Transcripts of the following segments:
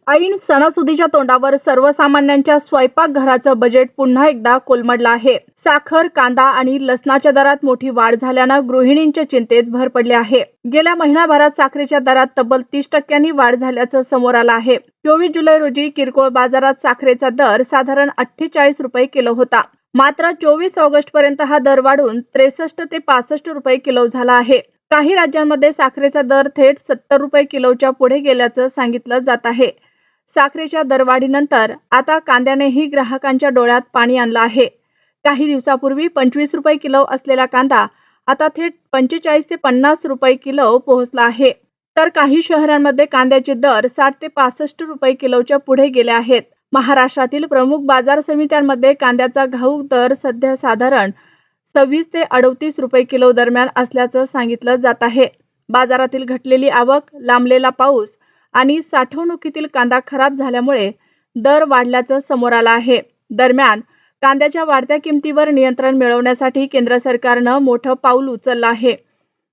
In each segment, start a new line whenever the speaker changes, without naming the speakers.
ऐन सणासुदीच्या तोंडावर सर्वसामान्यांच्या स्वयंपाकघराचं बजेट पुन्हा एकदा कोलमडलं आहे. साखर, कांदा आणि लसणाच्या दरात मोठी वाढ झाल्यानं गृहिणींच्या चिंतेत भर पडली आहे. गेल्या महिनाभरात साखरेच्या दरात तब्बल 30% वाढ झाल्याचं समोर आलं आहे. 24 जुलै रोजी किरकोळ बाजारात साखरेचा दर साधारण 48 रुपये किलो होता. मात्र 24 ऑगस्ट पर्यंत हा दर वाढून 63 ते 65 रुपये किलो झाला आहे. काही राज्यांमध्ये साखरेचा दर थेट 70 रुपये किलोच्या पुढे गेल्याचं सांगितलं जात आहे. साखरेच्या दरवाढीनंतर आता कांद्यानेही ग्राहकांच्या डोळ्यात पाणी आणलं आहे. काही दिवसापूर्वी 25 रुपये किलो असलेला कांदा आता थेट 45 ते 50 रुपये किलो पोहोचला आहे. तर काही शहरांमध्ये कांद्याचे दर 60 ते 65 रुपये किलोच्या पुढे गेले आहेत. महाराष्ट्रातील प्रमुख बाजार समित्यांमध्ये कांद्याचा घाऊक दर सध्या साधारण 26 ते 38 रुपये किलो दरम्यान असल्याचं सांगितलं जात आहे. बाजारातील घटलेली आवक, लांबलेला पाऊस आणि साठवणुकीतील कांदा खराब झाल्यामुळे दर वाढल्याचं समोर आलं आहे. दरम्यान कांद्याच्या वाढत्या किमतीवर नियंत्रण मिळवण्यासाठी केंद्र सरकारनं मोठं पाऊल उचललं आहे.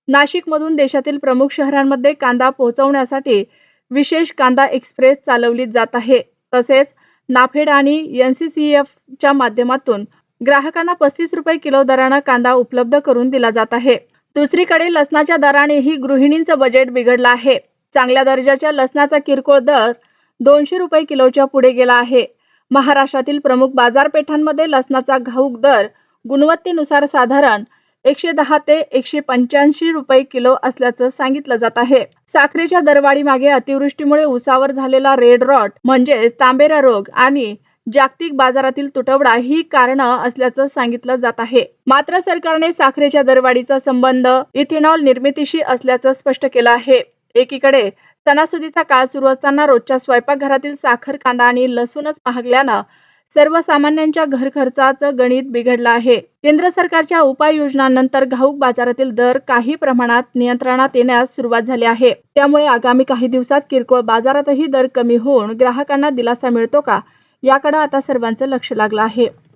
नाशिकमधून देशातील प्रमुख शहरांमध्ये कांदा पोहोचवण्यासाठी विशेष कांदा एक्सप्रेस चालवली जात आहे. तसेच नाफेड आणि NCCFच्या माध्यमातून ग्राहकांना 35 रुपये किलो दरानं कांदा उपलब्ध करून दिला जात आहे. दुसरीकडे लसणाच्या दरानेही गृहिणींचं बजेट बिघडलं आहे. चांगल्या दर्जाच्या लसणाचा किरकोळ दर 200 रुपये किलोच्या पुढे गेला आहे. महाराष्ट्रातील प्रमुख बाजारपेठांमध्ये लसणाचा घाऊक दर गुणवत्तेनुसार साधारण 110 ते 185 रुपये किलो असल्याचं सांगितलं जात आहे. साखरेच्या दरवाढीमागे अतिवृष्टीमुळे ऊसावर झालेला रेड रॉट म्हणजे तांबेरा रोग आणि जागतिक बाजारातील तुटवडा ही कारणं असल्याचं सांगितलं जात आहे. मात्र सरकारने साखरेच्या दरवाढीचा संबंध इथेनॉल निर्मितीशी असल्याचं स्पष्ट केलं आहे. एकीकडे सणासुदीचा काळ सुरू असताना रोजच्या स्वयंपाकघरातील साखर, कांदा आणि लसूणच महागल्यानं सर्वसामान्यांच्या घर खर्चाचं गणित बिघडलं आहे. केंद्र सरकारच्या उपाययोजनांनंतर घाऊक बाजारातील दर काही प्रमाणात नियंत्रणात येण्यास सुरुवात झाली आहे. त्यामुळे आगामी काही दिवसात किरकोळ बाजारातही दर कमी होऊन ग्राहकांना दिलासा मिळतो का, याकडे आता सर्वांचं लक्ष लागलं आहे.